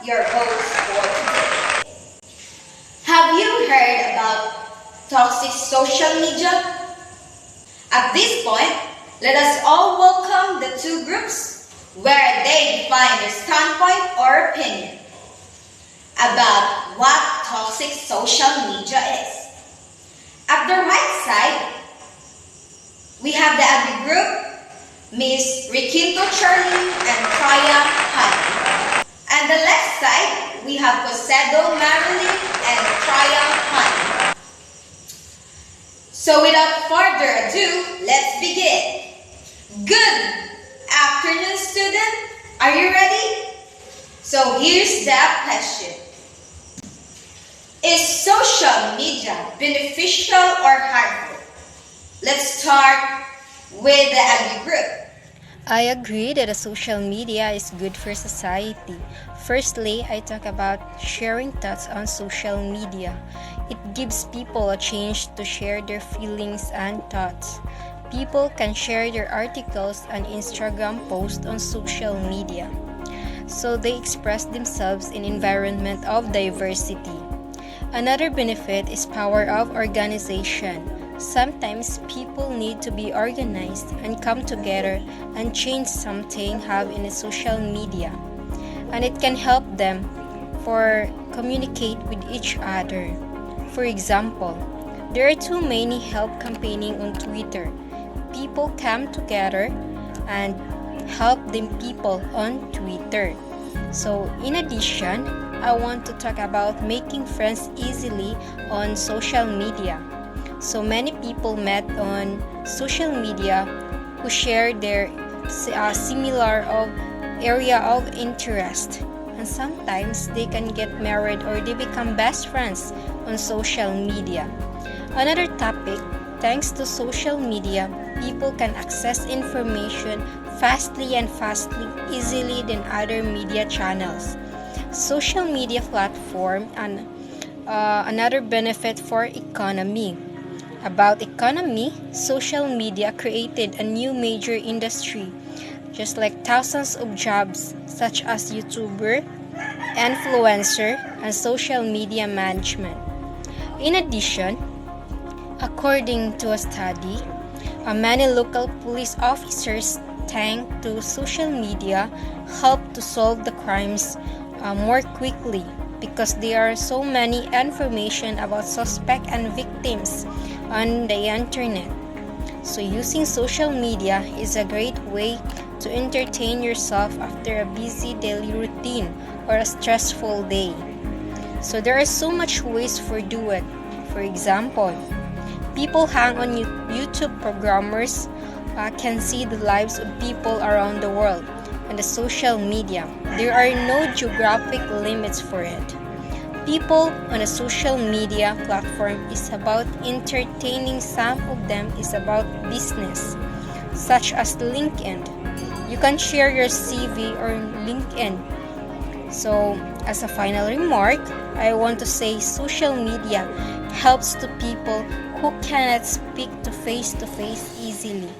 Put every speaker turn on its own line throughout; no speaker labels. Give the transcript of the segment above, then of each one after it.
your host for today. Have you heard about toxic social media? At this point, let us all welcome the two groups where they define their standpoint or opinion about what toxic social media is. At the right side, we have the admin group, Miss Riquito Charlie and Traya Honey. And the left side, we have Cosedo Marilyn and Traya Honey. So without further ado, let's begin. Good afternoon, student. Are you ready? So here's the question. Is social media beneficial or harmful? Let's start with the admin group.
I agree that social media is good for society. Firstly, I talk about sharing thoughts on social media. It gives people a chance to share their feelings and thoughts. People can share their articles and Instagram posts on social media. So they express themselves in an environment of diversity. Another benefit is power of organization. Sometimes people need to be organized and come together and change something have in a social media. And it can help them for communicate with each other. For example, there are too many help campaigning on Twitter. People come together and help them people on Twitter. So in addition, I want to talk about making friends easily on social media. So many people met on social media who share their similar of area of interest, and sometimes they can get married or they become best friends on social media. Another topic, thanks to social media, people can access information fastly easily than other media channels. Social media platform and another benefit for economy. About economy, social media created a new major industry, just like thousands of jobs such as YouTuber, influencer, and social media management. In addition, according to a study, many local police officers thanks to social media help to solve the crimes more quickly because there are so many information about suspect and victims on the internet. So using social media is a great way to entertain yourself after a busy daily routine or a stressful day. So there are so much ways for do it. For example, people hang on YouTube programmers can see the lives of people around the world on the social media. There are no geographic limits for it. People on a social media platform is about entertaining. Some of them is about business, such as LinkedIn. You can share your CV on LinkedIn. So, as a final remark, I want to say social media helps to people who cannot speak to face easily.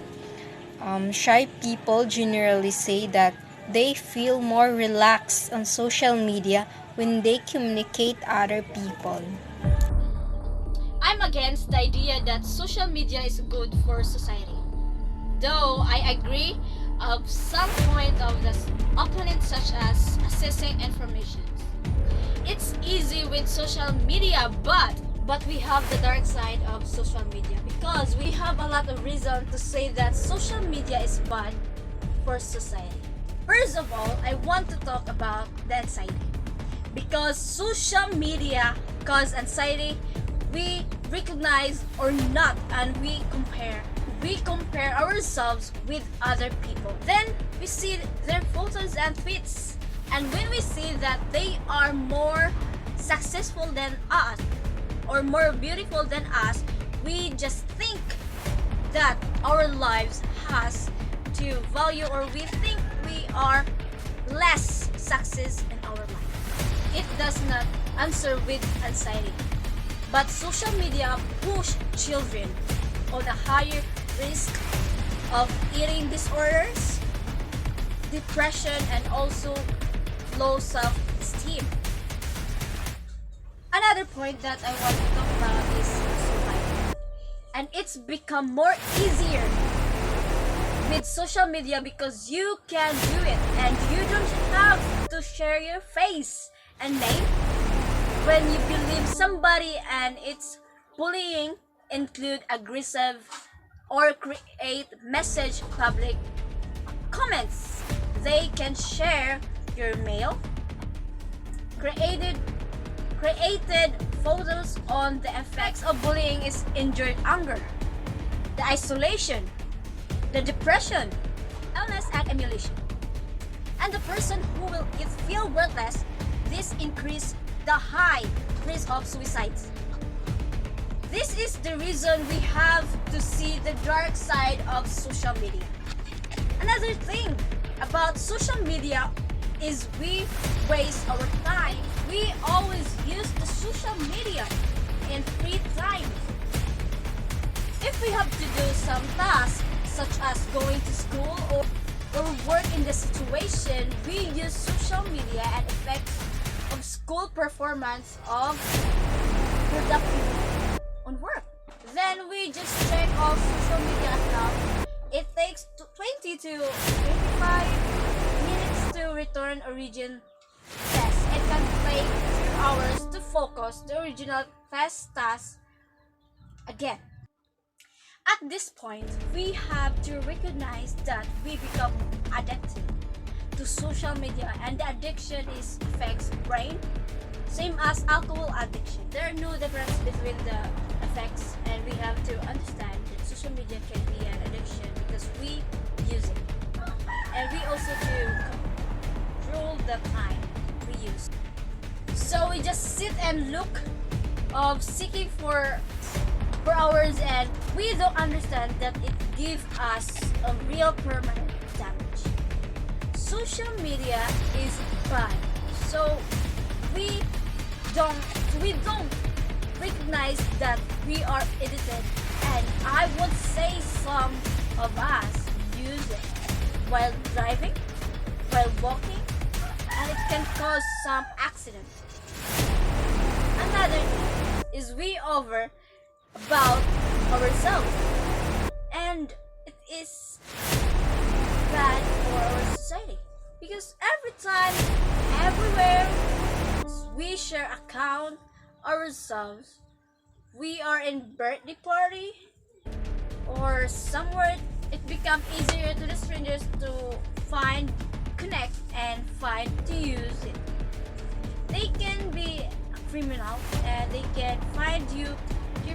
Shy people generally say that they feel more relaxed on social media when they communicate other people.
I'm against the idea that social media is good for society. Though I agree of some point of the opponents such as accessing information. It's easy with social media, but we have the dark side of social media because we have a lot of reason to say that social media is bad for society. First of all, I want to talk about the anxiety. Because social media cause anxiety, we recognize or not and we compare ourselves with other people. Then we see their photos and tweets, and when we see that they are more successful than us or more beautiful than us, we just think that our lives has to value, or we think we are less success in our life. It does not answer with anxiety. But social media push children on a higher risk of eating disorders, depression, and also low self-esteem. team. Another point that I want to talk about is survival. And it's become more easier with social media because you can do it and you don't have to share your face and name when you believe somebody, and it's bullying include aggressive or create message public comments. They can share your mail, created photos on the effects of bullying is injured anger, the isolation, the depression, illness and emulation. And the person who will feel worthless, this increase the high risk of suicides. This is the reason we have to see the dark side of social media. Another thing about social media is we waste our time. We always use the social media in free time. If we have to do some tasks such as going to school or work in the situation, we use social media and effects of school performance of productivity on work. Then we just check off social media account. It takes 20 to 25 minutes to return origin test. It can take 2 hours to focus the original test task again. At this point, we have to recognize that we become addicted to social media, and the addiction affects brain, same as alcohol addiction. There are no difference between the effects, and we have to understand that social media can be an addiction because we use it, and we also do control the time we use. So we just sit and look of seeking for hours, and we don't understand that it gives us a real permanent damage. Social media is bad, so we don't recognize that we are addicted, and I would say some of us use it while driving, while walking, and it can cause some accidents. Another thing is we over about ourselves, and it is bad for our society because every time, everywhere we share account ourselves, we are in birthday party or somewhere, it becomes easier to the strangers to find, connect and find to use it. They can be criminal and they can find your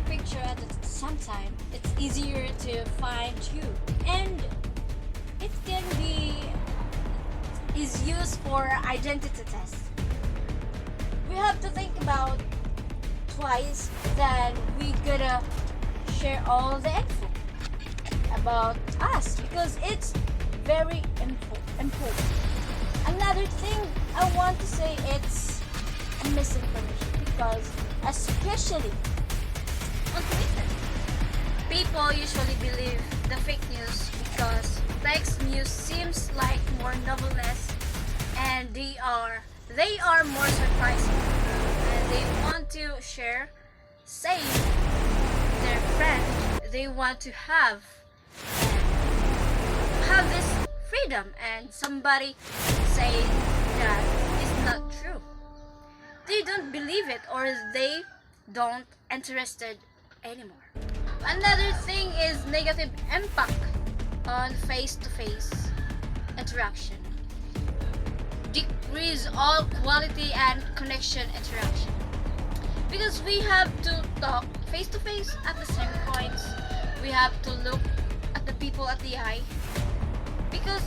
picture at some time. It's easier to find you, and it can be is used for identity tests. We have to think about twice that we gotta share all the info about us because it's very important. Another thing I want to say, it's a misinformation because especially on Twitter, people usually believe the fake news because text news seems like more novelist, and they are more surprising, and they want to share, say their friend they want to have this freedom, and somebody say that is not true. They don't believe it, or they don't interested anymore. Another thing is negative impact on face-to-face interaction. Decrease all quality and connection interaction. Because we have to talk face-to-face at the same points. We have to look at the people at the eye. Because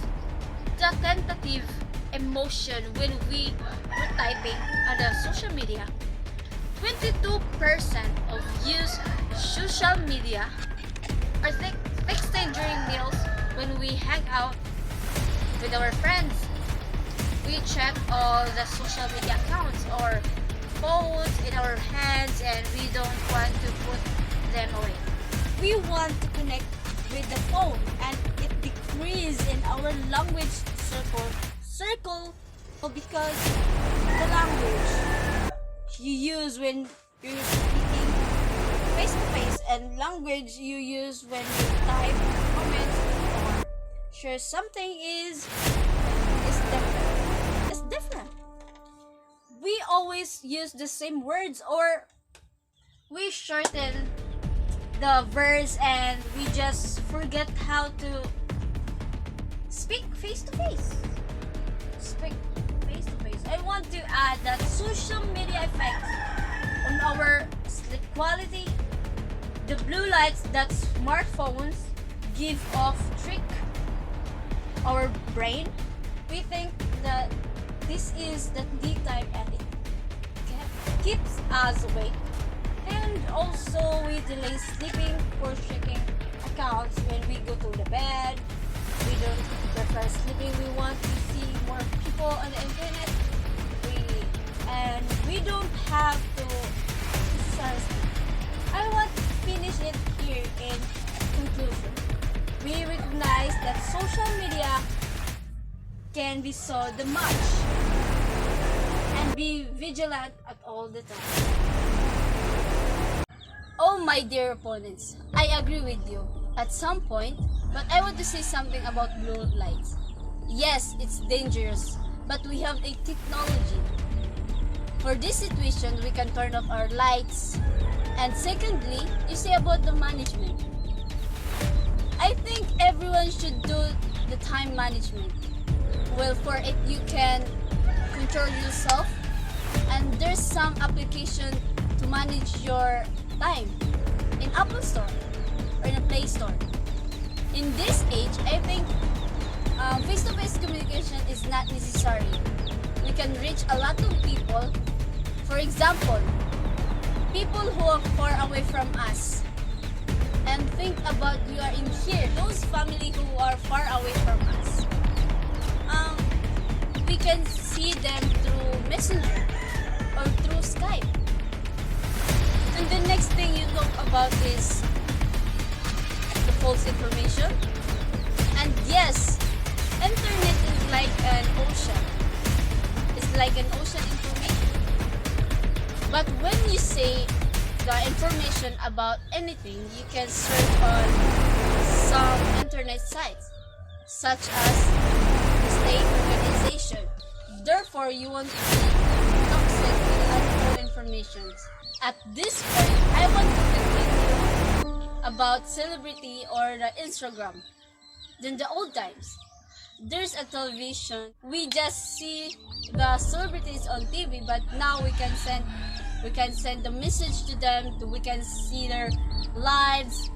the tentative emotion when we were typing on the social media, 22% of use social media are texting during meals. When we hang out with our friends, we check all the social media accounts or phones in our hands, and we don't want to put them away. We want to connect with the phone, and it decrease in our language circle because the language use when you're speaking face to face, and language you use when you type comments or share something is different. It's different. We always use the same words, or we shorten the verbs and we just forget how to speak face to face. Speak face to face. I want to add that social media effects on our sleep quality. The blue lights that smartphones give off trick our brain. We think that this is the daytime and it keeps us awake. And also we delay sleeping for checking accounts when we go to the bed. We don't prefer sleeping. We want to see more people on the internet. We don't have to exercise. I want to finish it here in conclusion. We recognize that social media can be so much and be vigilant at all the time. Oh my dear opponents, I agree with you at some point, but I want to say something about blue lights. Yes, it's dangerous, but we have a technology. For this situation, we can turn off our lights. And secondly, you say about the management. I think everyone should do the time management. Well, for it, you can control yourself, and there's some application to manage your time in Apple Store or in a Play Store. In this age, I think face-to-face communication is not necessary. We can reach a lot of people. For example, people who are far away from us. And think about you are in here, those family who are far away from us. We can see them through Messenger or through Skype. And the next thing you talk about is the false information. And yes, internet is like an ocean. It's like an ocean information. But when you say the information about anything, you can search on some internet sites, such as the state organization. Therefore, you want to be toxic with untrue information. At this point, I want to continue about celebrity or the Instagram. Than the old times, there's a television. We just see the celebrities on TV, but now we can send the message to them. We can see their lives,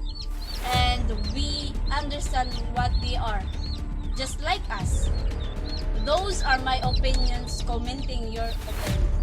and we understand what they are, just like us. Those are my opinions, commenting your opinion.